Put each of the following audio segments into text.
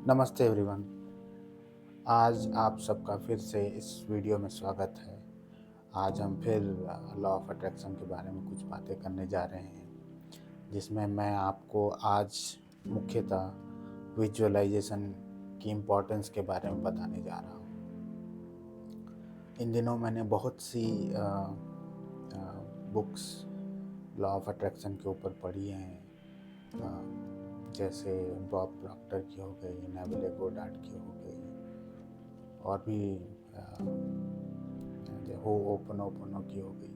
नमस्ते एवरीवन। आज आप सबका फिर से इस वीडियो में स्वागत है। आज हम फिर लॉ ऑफ अट्रैक्शन के बारे में कुछ बातें करने जा रहे हैं, जिसमें मैं आपको आज मुख्यतः विजुअलाइजेशन की इम्पोर्टेंस के बारे में बताने जा रहा हूँ। इन दिनों मैंने बहुत सी बुक्स लॉ ऑफ अट्रैक्शन के ऊपर पढ़ी हैं, जैसे बॉब प्रॉक्टर की हो गई, नेविल गोडार्ड की हो गई, और भी हो ओपनो की हो गई,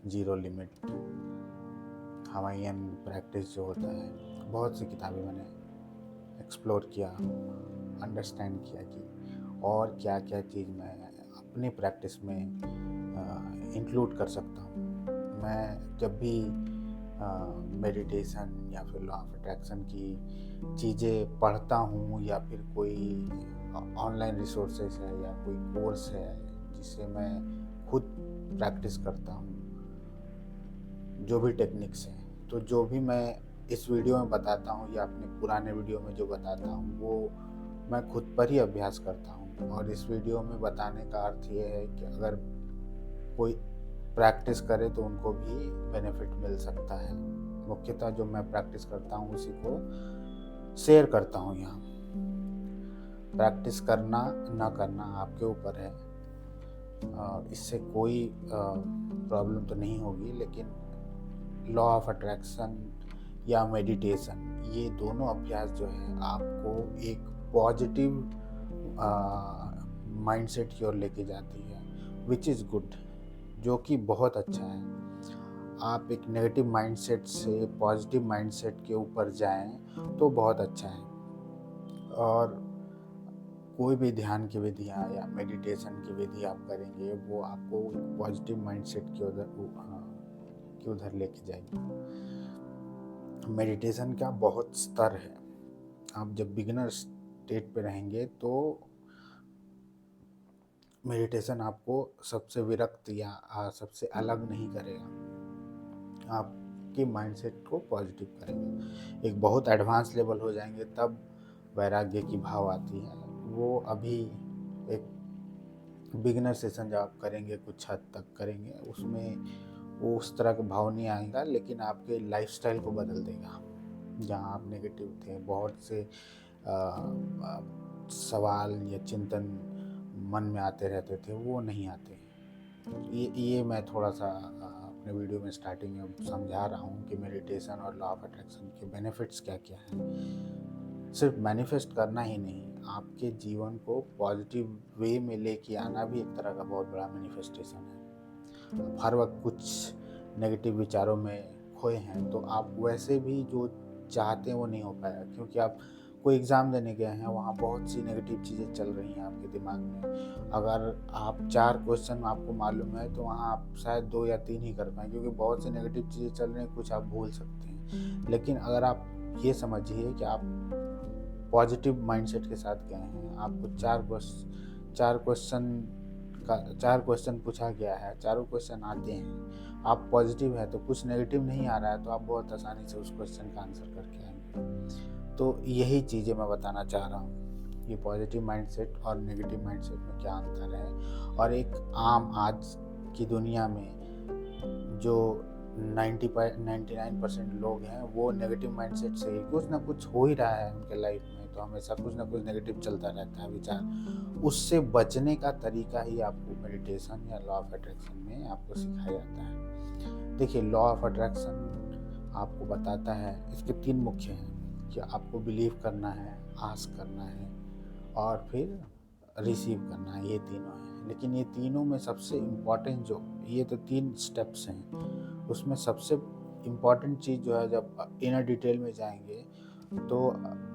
जीरो लिमिट, हवाईयन प्रैक्टिस जो होता है। बहुत सी किताबें मैंने एक्सप्लोर किया, अंडरस्टैंड किया कि और क्या क्या चीज़ मैं अपनी प्रैक्टिस में इंक्लूड कर सकता हूँ। मैं जब भी मेडिटेशन या फिर लॉ ऑफ अट्रैक्शन की चीज़ें पढ़ता हूँ, या फिर कोई ऑनलाइन रिसोर्सेज है या कोई कोर्स है जिसे मैं खुद प्रैक्टिस करता हूँ, जो भी टेक्निक्स हैं, तो जो भी मैं इस वीडियो में बताता हूँ या अपने पुराने वीडियो में जो बताता हूँ, वो मैं खुद पर ही अभ्यास करता हूँ। और इस वीडियो में बताने का अर्थ ये है कि अगर कोई प्रैक्टिस करे तो उनको भी बेनिफिट मिल सकता है। मुख्यतः जो मैं प्रैक्टिस करता हूँ उसी को शेयर करता हूँ यहाँ। प्रैक्टिस करना ना करना आपके ऊपर है, इससे कोई प्रॉब्लम तो नहीं होगी, लेकिन लॉ ऑफ अट्रैक्शन या मेडिटेशन, ये दोनों अभ्यास जो है आपको एक पॉजिटिव माइंडसेट की ओर लेके जाती है, विच इज़ गुड, जो कि बहुत अच्छा है। आप एक नेगेटिव माइंडसेट से पॉजिटिव माइंडसेट के ऊपर जाएं तो बहुत अच्छा है। और कोई भी ध्यान की विधियाँ या मेडिटेशन की विधि आप करेंगे, वो आपको पॉजिटिव माइंडसेट के उधर लेके जाएगी। मेडिटेशन का बहुत स्तर है। आप जब बिगिनर स्टेट पे रहेंगे तो मेडिटेशन आपको सबसे विरक्त या सबसे अलग नहीं करेगा, आपके माइंडसेट को पॉजिटिव करेगा। एक बहुत एडवांस लेवल हो जाएंगे तब वैराग्य की भाव आती है। वो अभी एक बिगिनर सेशन जब आप करेंगे, कुछ हद तक करेंगे, उसमें वो उस तरह का भाव नहीं आएगा, लेकिन आपके लाइफस्टाइल को बदल देगा। जहाँ आप नेगेटिव थे, बहुत से सवाल या चिंतन मन में आते रहते थे, वो नहीं आते। ये मैं थोड़ा सा अपने वीडियो में स्टार्टिंग में समझा रहा हूँ कि मेडिटेशन और लॉ ऑफ अट्रैक्शन के बेनिफिट्स क्या क्या हैं। सिर्फ मैनिफेस्ट करना ही नहीं, आपके जीवन को पॉजिटिव वे में लेके आना भी एक तरह का बहुत बड़ा मैनिफेस्टेशन है। आप हर वक्त कुछ नेगेटिव विचारों में खोए हैं तो आप वैसे भी जो चाहते हैं वो नहीं हो पाएगा, क्योंकि आप कोई एग्ज़ाम देने गए हैं, वहाँ बहुत सी नेगेटिव चीज़ें चल रही हैं आपके दिमाग में। अगर आप 4 क्वेश्चन आपको मालूम है तो वहाँ आप शायद 2 या 3 ही कर पाएँ, क्योंकि बहुत सी नेगेटिव चीज़ें चल रही हैं, कुछ आप भूल सकते हैं। लेकिन अगर आप ये समझिए कि आप पॉजिटिव माइंडसेट के साथ गए हैं, आपको 4 क्वेश्चन पूछा गया है, चारों क्वेश्चन आते हैं, आप पॉजिटिव है तो कुछ नेगेटिव नहीं आ रहा है, तो आप बहुत आसानी से उस क्वेश्चन का आंसर करके आएंगे। तो यही चीज़ें मैं बताना चाह रहा हूँ, ये पॉजिटिव माइंडसेट और नेगेटिव माइंडसेट में क्या अंतर है। और एक आम आज की दुनिया में जो 99% लोग हैं, वो नेगेटिव माइंडसेट से ही कुछ ना कुछ हो ही रहा है उनके लाइफ में, तो हमेशा कुछ ना कुछ नेगेटिव चलता रहता है विचार। उससे बचने का तरीका ही आपको मेडिटेशन या लॉ ऑफ अट्रैक्शन में आपको सिखाया जाता है। देखिए, लॉ ऑफ अट्रैक्शन आपको बताता है, इसके 3 मुख्य हैं कि आपको बिलीव करना है, आस्क करना है और फिर रिसीव करना है, ये तीनों हैं। लेकिन ये तीनों में सबसे इम्पॉर्टेंट जो, ये तो 3 स्टेप्स हैं, उसमें सबसे इम्पॉर्टेंट चीज़ जो है, जब इनर डिटेल में जाएंगे तो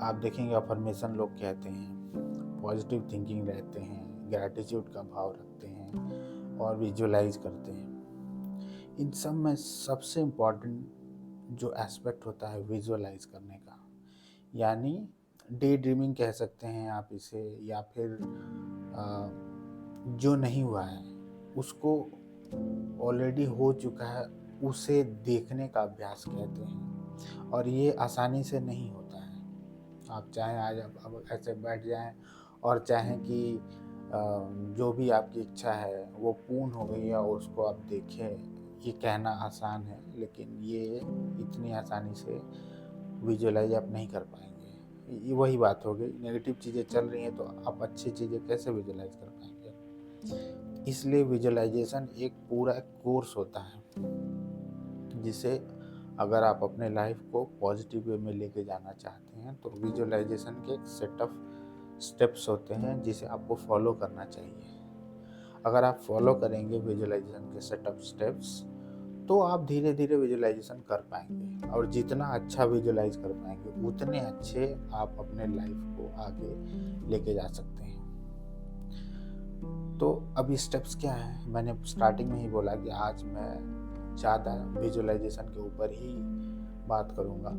आप देखेंगे अफर्मेशन लोग कहते हैं, पॉजिटिव थिंकिंग रहते हैं, ग्रैटिट्यूड का भाव रखते हैं और विजुअलाइज करते हैं। इन सब में सबसे इम्पॉर्टेंट जो एस्पेक्ट होता है विजुअलाइज करने का, यानी डे ड्रीमिंग कह सकते हैं आप इसे, या फिर जो नहीं हुआ है उसको ऑलरेडी हो चुका है उसे देखने का अभ्यास कहते हैं। और ये आसानी से नहीं होता है, आप चाहें आज अब ऐसे बैठ जाएं और चाहें कि जो भी आपकी इच्छा है वो पूर्ण हो गई है और उसको आप देखें। ये कहना आसान है, लेकिन ये इतनी आसानी से विजुअलाइज आप नहीं कर पाएंगे। ये वही बात हो गई, नेगेटिव चीज़ें चल रही हैं तो आप अच्छी चीज़ें कैसे विजुअलाइज कर पाएंगे। इसलिए विजुअलाइजेशन एक पूरा कोर्स होता है, जिसे अगर आप अपने लाइफ को पॉजिटिव वे में लेके जाना चाहते हैं तो विजुअलाइजेशन के एक सेट ऑफ स्टेप्स होते हैं जिसे आपको फॉलो करना चाहिए। अगर आप फॉलो करेंगे विजुअलाइजेशन के सेट ऑफ स्टेप्स तो आप धीरे धीरे विजुअलाइजेशन कर पाएंगे, और जितना अच्छा विजुअलाइज कर पाएंगे उतने अच्छे आप अपने लाइफ को आगे लेके जा सकते हैं। तो अभी स्टेप्स क्या हैं, मैंने स्टार्टिंग में ही बोला कि आज मैं ज़्यादा विजुअलाइजेशन के ऊपर ही बात करूँगा,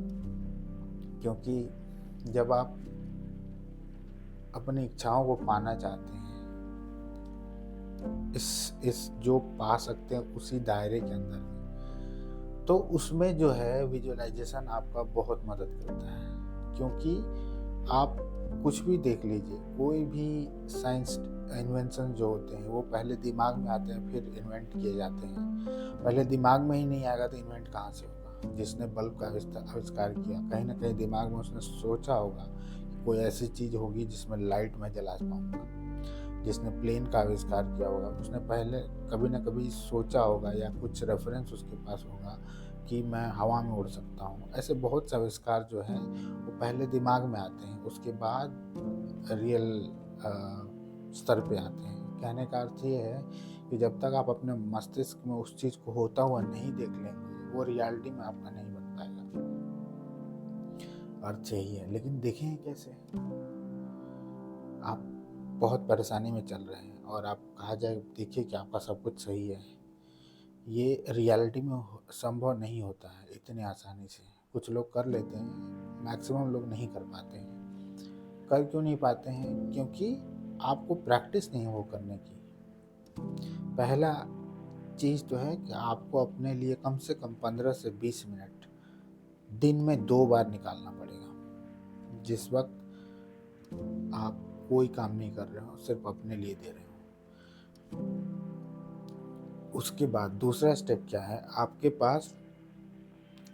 क्योंकि जब आप अपनी इच्छाओं को पाना चाहते हैं, इस जो पा सकते हैं उसी दायरे के अंदर में, तो उसमें जो है विजुअलाइजेशन आपका बहुत मदद करता है। क्योंकि आप कुछ भी देख लीजिए, कोई भी साइंस इन्वेंशन जो होते हैं वो पहले दिमाग में आते हैं फिर इन्वेंट किए जाते हैं। पहले दिमाग में ही नहीं आएगा तो इन्वेंट कहाँ से होगा। जिसने बल्ब का आविष्कार किया, कहीं ना कहीं दिमाग में उसने सोचा होगा कोई ऐसी चीज़ होगी जिसमें लाइट में जला पाऊँगा। जिसने प्लेन का आविष्कार किया होगा उसने पहले कभी ना कभी सोचा होगा या कुछ रेफरेंस उसके पास होगा कि मैं हवा में उड़ सकता हूँ। ऐसे बहुत से आविष्कार जो हैं वो पहले दिमाग में आते हैं, उसके बाद रियल स्तर पे आते हैं। कहने का अर्थ ये है कि जब तक आप अपने मस्तिष्क में उस चीज़ को होता हुआ नहीं देख लेंगे वो रियलिटी में आपका नहीं बन पाएगा। अर्थ यही है, लेकिन देखें कैसे। आप बहुत परेशानी में चल रहे हैं और आप कहा जाए देखिए कि आपका सब कुछ सही है, ये रियलिटी में संभव नहीं होता है इतनी आसानी से। कुछ लोग कर लेते हैं, मैक्सिमम लोग नहीं कर पाते हैं। कर क्यों नहीं पाते हैं? क्योंकि आपको प्रैक्टिस नहीं है वो करने की। पहला चीज़ तो है कि आपको अपने लिए कम से कम 15 से 20 मिनट दिन में 2 बार निकालना पड़ेगा। जिस वक्त आप कोई काम नहीं कर रहे हो, सिर्फ अपने लिए दे रहे हो। उसके बाद दूसरा स्टेप क्या है, आपके पास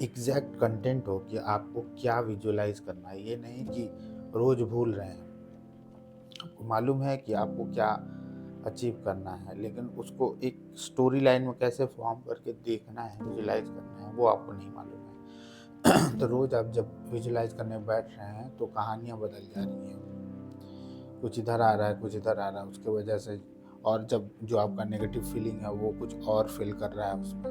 एग्जैक्ट कंटेंट हो कि आपको क्या विजुअलाइज करना है। ये नहीं कि रोज भूल रहे हैं। आपको मालूम है कि आपको क्या अचीव करना है, लेकिन उसको एक स्टोरी लाइन में कैसे फॉर्म करके देखना है, विजुअलाइज करना है, वो आपको नहीं मालूम है। तो रोज आप जब विजुअलाइज करने बैठ रहे हैं तो कहानियाँ बदल जा रही हैं। कुछ इधर आ रहा है, कुछ इधर आ रहा है, उसके वजह से, और जब जो आपका नेगेटिव फीलिंग है वो कुछ और फील कर रहा है उसमें,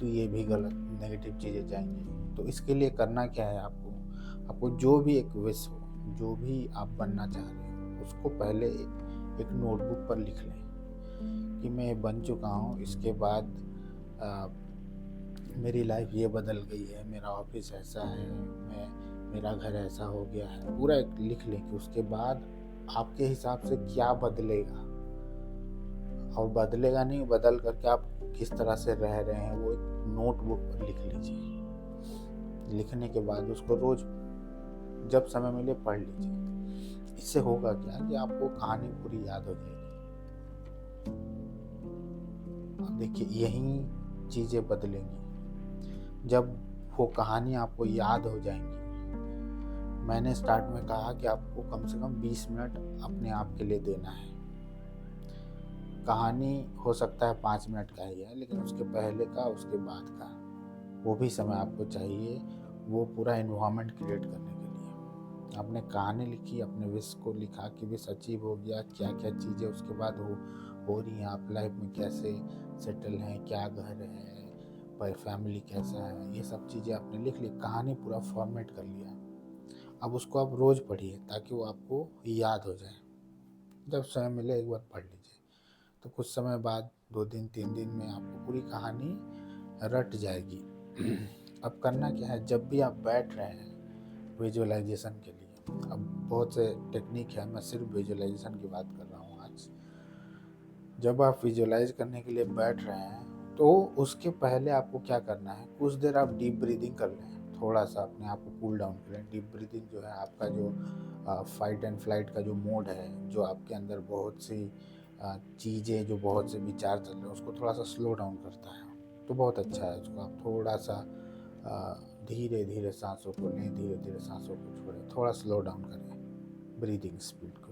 तो ये भी गलत नेगेटिव चीज़ें जाएंगी। तो इसके लिए करना क्या है, आपको जो भी एक विश हो, जो भी आप बनना चाह रहे हो, उसको पहले एक नोटबुक पर लिख लें कि मैं बन चुका हूँ, इसके बाद मेरी लाइफ ये बदल गई है, मेरा ऑफिस ऐसा है, मेरा घर ऐसा हो गया है। पूरा एक लिख लें कि उसके बाद आपके हिसाब से क्या बदलेगा, और बदलेगा नहीं, बदल करके आप किस तरह से रह रहे हैं वो एक नोटबुक पर लिख लीजिए। लिखने के बाद उसको रोज जब समय मिले पढ़ लीजिए। इससे होगा क्या कि आपको कहानी पूरी याद हो जाएगी। अब देखिए यही चीज़ें बदलेंगी जब वो कहानी आपको याद हो जाएंगी। मैंने स्टार्ट में कहा कि आपको कम से कम 20 मिनट अपने आप के लिए देना है। कहानी हो सकता है 5 मिनट का ही है, लेकिन उसके पहले का, उसके बाद का, वो भी समय आपको चाहिए वो पूरा इन्वायरमेंट क्रिएट करने के लिए। आपने कहानी लिखी, अपने विश को लिखा कि विश अचीव हो गया, क्या क्या चीज़ें उसके बाद हो रही हैं, आप लाइफ में कैसे सेटल हैं, क्या घर है, पर फैमिली कैसा है, ये सब चीज़ें आपने लिख ली, कहानी पूरा फॉर्मेट कर लिया। अब उसको आप रोज़ पढ़िए ताकि वो आपको याद हो जाए। जब समय मिले एक बार पढ़ लीजिए, तो कुछ समय बाद 2 दिन 3 दिन में आपको पूरी कहानी रट जाएगी। अब करना क्या है, जब भी आप बैठ रहे हैं विजुअलाइजेशन के लिए, अब बहुत से टेक्निक है, मैं सिर्फ विजुअलाइजेशन की बात कर रहा हूँ आज। जब आप विजुअलाइज करने के लिए बैठ रहे हैं तो उसके पहले आपको क्या करना है, कुछ देर आप डीप ब्रीदिंग कर लें, थोड़ा सा अपने आप को कूल डाउन करें। डीप ब्रीदिंग जो है आपका जो फाइट एंड फ्लाइट का जो मोड है, जो आपके अंदर बहुत सी चीज़ें, जो बहुत से विचार चल रहे हैं, उसको थोड़ा सा स्लो डाउन करता है। तो बहुत अच्छा है, उसको आप थोड़ा सा धीरे धीरे सांसों को लें, धीरे धीरे सांसों को छोड़ें, थोड़ा स्लो डाउन करें ब्रीदिंग स्पीड को।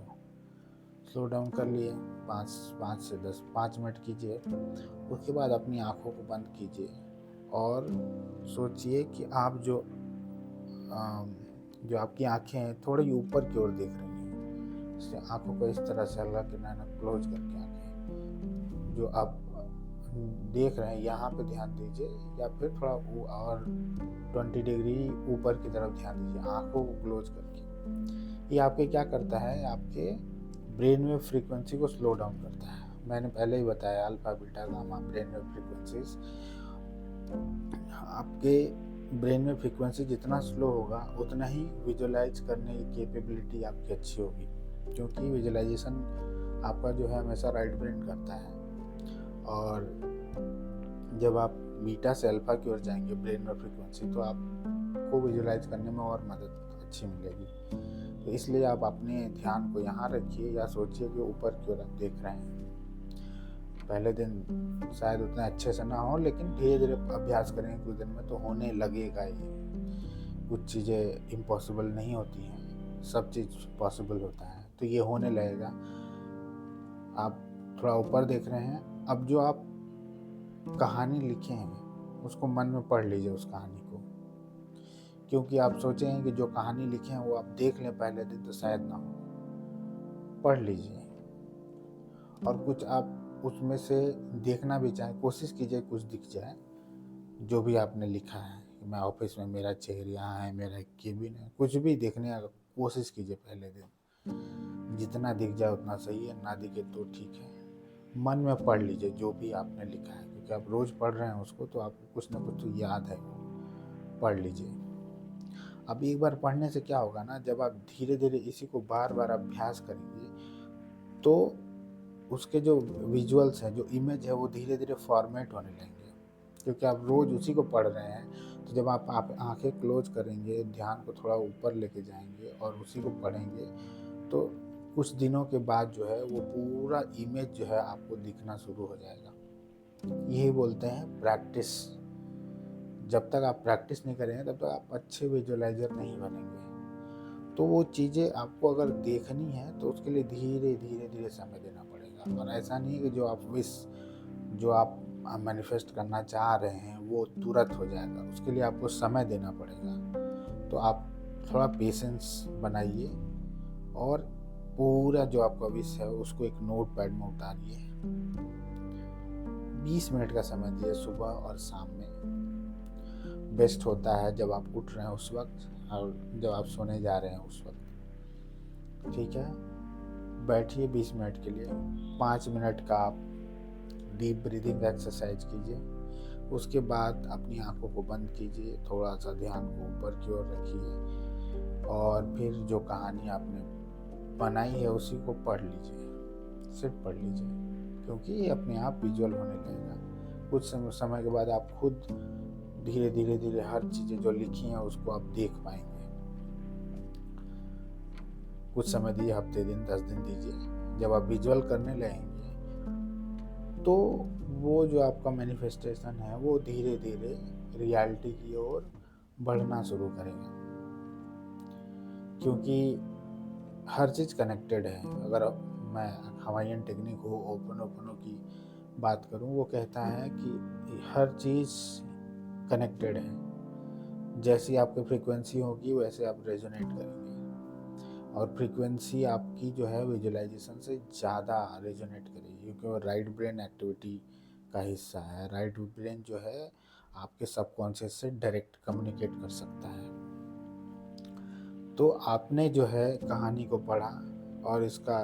स्लो डाउन कर लिए, 5 से 5 मिनट कीजिए। उसके बाद अपनी आँखों को बंद कीजिए और सोचिए कि आप जो आपकी आँखें हैं थोड़ी ऊपर की ओर देख रही हैं। इससे आँखों को इस तरह से हल्का करना, क्लोज करके आँखें जो आप देख रहे हैं यहाँ पे ध्यान दीजिए, या फिर थोड़ा और 20 डिग्री ऊपर की तरफ ध्यान दीजिए आँखों को क्लोज करके। ये आपके क्या करता है, आपके ब्रेन वेव फ्रीक्वेंसी को स्लो डाउन करता है। मैंने पहले ही बताया alpha beta gamma brain wave frequencies. आपके ब्रेन में फ्रीक्वेंसी जितना स्लो होगा उतना ही विजुअलाइज करने की कैपेबिलिटी आपकी अच्छी होगी, क्योंकि विजुअलाइजेशन आपका जो है हमेशा राइट ब्रेन करता है। और जब आप बीटा से अल्फा की ओर जाएंगे ब्रेन में फ्रीक्वेंसी, तो आपको विजुअलाइज करने में और मदद अच्छी मिलेगी। तो इसलिए आप अपने ध्यान को यहाँ रखिए या सोचिए कि ऊपर की ओर आप देख रहे हैं। पहले दिन शायद उतना अच्छे से ना हो, लेकिन धीरे धीरे अभ्यास करेंगे कुछ दिन में तो होने लगेगा ही। कुछ चीज़ें इम्पॉसिबल नहीं होती हैं, सब चीज़ पॉसिबल होता है, तो ये होने लगेगा। आप थोड़ा ऊपर देख रहे हैं। अब जो आप कहानी लिखे हैं उसको मन में पढ़ लीजिए उस कहानी को, क्योंकि आप सोचेंगे कि जो कहानी लिखे हैं वो आप देख लें पहले दिन तो शायद ना हो। पढ़ लीजिए और कुछ आप उसमें से देखना भी चाहें, कोशिश कीजिए कुछ दिख जाए जो भी आपने लिखा है। मैं ऑफिस में, मेरा चेयर यहाँ है, मेरा केबिन है, कुछ भी देखने का कोशिश कीजिए पहले दिन। जितना दिख जाए उतना सही है, ना दिखे तो ठीक है। मन में पढ़ लीजिए जो भी आपने लिखा है, क्योंकि आप रोज़ पढ़ रहे हैं उसको, तो आपको कुछ ना कुछ तो याद है, पढ़ लीजिए। अब एक बार पढ़ने से क्या होगा ना, जब आप धीरे धीरे इसी को बार बार अभ्यास करेंगे तो उसके जो विजुअल्स हैं, जो इमेज है, वो धीरे धीरे फॉर्मेट होने लगेंगे, क्योंकि आप रोज़ उसी को पढ़ रहे हैं। तो जब आप आंखें क्लोज करेंगे, ध्यान को थोड़ा ऊपर लेके जाएंगे और उसी को पढ़ेंगे, तो कुछ दिनों के बाद जो है वो पूरा इमेज जो है आपको दिखना शुरू हो जाएगा। यही बोलते हैं प्रैक्टिस। जब तक आप प्रैक्टिस नहीं करेंगे तब तक आप अच्छे विजुअलाइजर नहीं बनेंगे। तो वो चीज़ें आपको अगर देखनी है तो उसके लिए धीरे धीरे धीरे समय देना पड़ेगा। और ऐसा नहीं है कि जो आप मैनिफेस्ट करना चाह रहे हैं वो तुरंत हो जाएगा, उसके लिए आपको समय देना पड़ेगा। तो आप थोड़ा पेशेंस बनाइए और पूरा जो आपका विश है उसको एक नोट पैड में उतारिए। 20 मिनट का समय दिए सुबह और शाम में। बेस्ट होता है जब आप उठ रहे हैं उस वक्त और जब आप सोने जा रहे हैं उस वक्त। ठीक है, बैठिए 20 मिनट के लिए। 5 मिनट का आप डीप ब्रीदिंग एक्सरसाइज कीजिए। उसके बाद अपनी आंखों को बंद कीजिए, थोड़ा सा ध्यान को ऊपर की ओर रखिए और फिर जो कहानी आपने बनाई है उसी को पढ़ लीजिए, सिर्फ पढ़ लीजिए, क्योंकि ये अपने आप विजुअल होने लगेगा। कुछ समय के बाद आप खुद धीरे धीरे हर चीज़ें जो लिखी हैं उसको आप देख पाएंगे। कुछ समय दिए, हफ्ते दिन, 10 दिन दीजिए। जब आप विजुअल करने लगेंगे तो वो जो आपका मैनिफेस्टेशन है वो धीरे धीरे रियलिटी की ओर बढ़ना शुरू करेगा, क्योंकि हर चीज़ कनेक्टेड है। अगर मैं हवाईयन टेक्निक हो ओपनो की बात करूं, वो कहता है कि हर चीज़ कनेक्टेड है। जैसी आपकी फ्रीक्वेंसी होगी वैसे आप रेजोनेट करेंगे, और फ्रीक्वेंसी आपकी जो है विजुअलाइजेशन से ज़्यादा रेजोनेट करेगी, क्योंकि वो राइट ब्रेन एक्टिविटी का हिस्सा है। राइट ब्रेन जो है आपके सबकॉन्शियस से डायरेक्ट कम्युनिकेट कर सकता है। तो आपने जो है कहानी को पढ़ा और इसका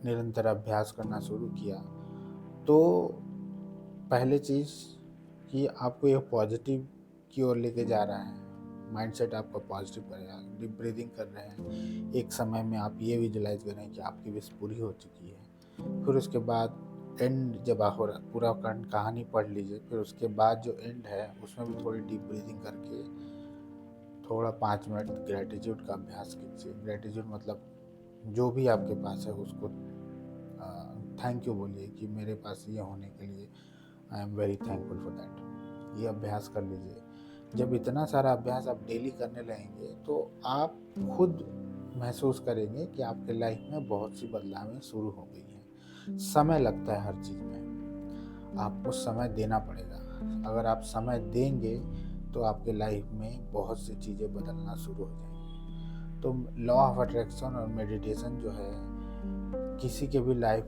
निरंतर अभ्यास करना शुरू किया, तो पहले चीज़ कि आपको ये पॉजिटिव की ओर लेके जा रहा है, माइंडसेट आपका पॉजिटिव करेगा। डीप ब्रीदिंग कर रहे हैं, एक समय में आप ये विजुलाइज करें कि आपकी विश पूरी हो चुकी है। फिर उसके बाद एंड जब आप पूरा कहानी पढ़ लीजिए, फिर उसके बाद जो एंड है उसमें भी थोड़ी डीप ब्रीदिंग करके थोड़ा 5 मिनट ग्रैटिट्यूड का अभ्यास कीजिए। ग्रैटिट्यूड मतलब जो भी आपके पास है उसको थैंक यू बोलिए कि मेरे पास ये होने के लिए I am very thankful for that. ये अभ्यास कर लीजिए। जब इतना सारा अभ्यास आप डेली करने लगेंगे तो आप खुद महसूस करेंगे कि आपके लाइफ में बहुत सी बदलावें शुरू हो गई हैं। समय लगता है हर चीज़ में, आपको समय देना पड़ेगा। अगर आप समय देंगे तो आपके लाइफ में बहुत सी चीज़ें बदलना शुरू हो जाएंगी। तो लॉ ऑफ अट्रैक्शन और मेडिटेशन जो है किसी के भी लाइफ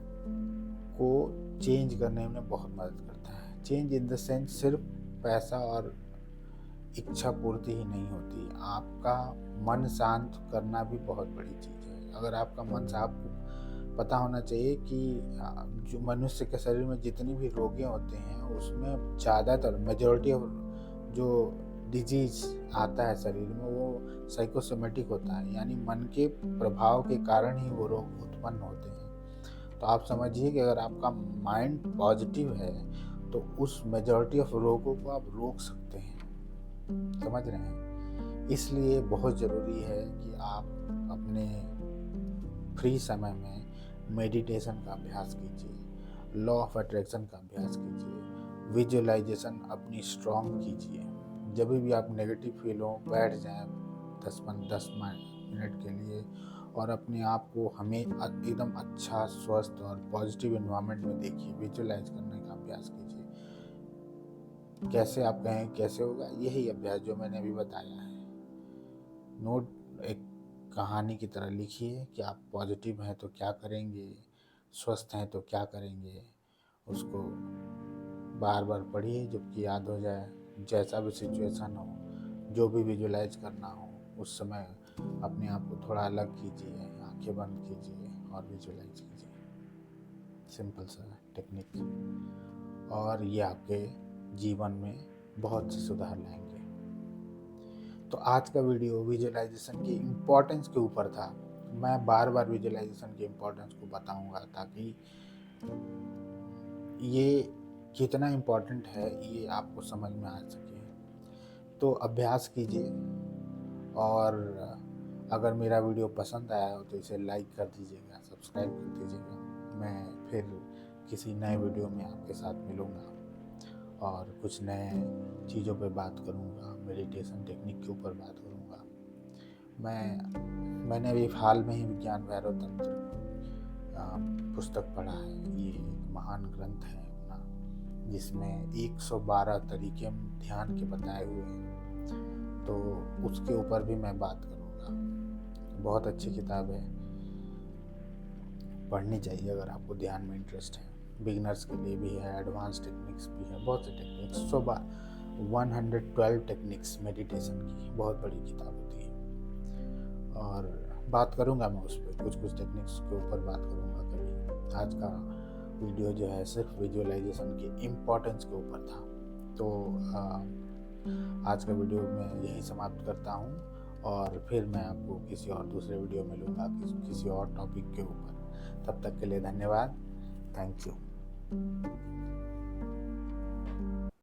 को चेंज करने में बहुत मदद करता है। चेंज इन द सेंस सिर्फ पैसा और इच्छा पूर्ति ही नहीं होती, आपका मन शांत करना भी बहुत बड़ी चीज़ है। अगर आपका मन आपको पता होना चाहिए कि जो मनुष्य के शरीर में जितनी भी रोगियां होते हैं उसमें ज़्यादातर मेजॉरिटी ऑफ जो डिजीज आता है शरीर में वो साइकोसोमेटिक होता है, यानी मन के प्रभाव के कारण ही वो रोग उत्पन्न होते हैं। तो आप समझिए कि अगर आपका माइंड पॉजिटिव है तो उस मेजॉरिटी ऑफ रोगों को आप रोक सकते हैं। समझ रहे हैं? इसलिए बहुत ज़रूरी है कि आप अपने फ्री समय में मेडिटेशन का अभ्यास कीजिए, लॉ ऑफ अट्रैक्शन का अभ्यास कीजिए, विजुअलाइजेशन अपनी स्ट्रॉन्ग कीजिए। जब भी आप नेगेटिव फील हो बैठ जाएं 10 मिनट के लिए और अपने आप को हमें एकदम अच्छा, स्वस्थ और पॉजिटिव एनवायरनमेंट में देखिए। विजुअलाइज करने का अभ्यास कीजिए। कैसे आप कहें कैसे होगा? यही अभ्यास जो मैंने अभी बताया है। नोट एक कहानी की तरह लिखिए कि आप पॉजिटिव हैं तो क्या करेंगे, स्वस्थ हैं तो क्या करेंगे। उसको बार बार पढ़िए जबकि याद हो जाए। जैसा भी सिचुएशन हो, जो भी विजुअलाइज करना हो, उस समय अपने आप को थोड़ा अलग कीजिए, आंखें बंद कीजिए और विजुअलाइज कीजिए। सिंपल सा टेक्निक, और ये आपके जीवन में बहुत से सुधार लाएंगे। तो आज का वीडियो विजुअलाइजेशन की इम्पोर्टेंस के ऊपर था। मैं बार बार विजुअलाइजेशन की इम्पोर्टेंस को बताऊंगा ताकि ये कितना इम्पोर्टेंट है ये आपको समझ में आ सके। तो अभ्यास कीजिए, और अगर मेरा वीडियो पसंद आया हो तो इसे लाइक कर दीजिएगा, सब्सक्राइब कर दीजिएगा। मैं फिर किसी नए वीडियो में आपके साथ मिलूँगा और कुछ नए चीज़ों पे बात करूँगा, मेडिटेशन टेक्निक के ऊपर बात करूँगा। मैंने अभी हाल में ही विज्ञान भैरव तंत्र पुस्तक पढ़ा है। ये एक महान ग्रंथ है अपना, जिसमें 112 तरीके ध्यान के बताए हुए हैं। तो उसके ऊपर भी मैं बात करूँगा। बहुत अच्छी किताब है, पढ़नी चाहिए अगर आपको ध्यान में इंटरेस्ट है। बिगिनर्स के लिए भी है, एडवांस टेक्निक्स भी है, बहुत से टेक्निक्स। 112 टेक्निक्स मेडिटेशन की बहुत बड़ी किताब होती है, और बात करूँगा मैं उस पर कुछ टेक्निक्स के ऊपर बात करूँगा कभी। आज का वीडियो जो है सिर्फ विजुअलाइजेशन की इम्पोर्टेंस के ऊपर था। तो आज का वीडियो मैं यही समाप्त करता हूँ, और फिर मैं आपको किसी और दूसरे वीडियो में मिलूँगा किसी और टॉपिक के ऊपर। तब तक के लिए धन्यवाद। Thank you.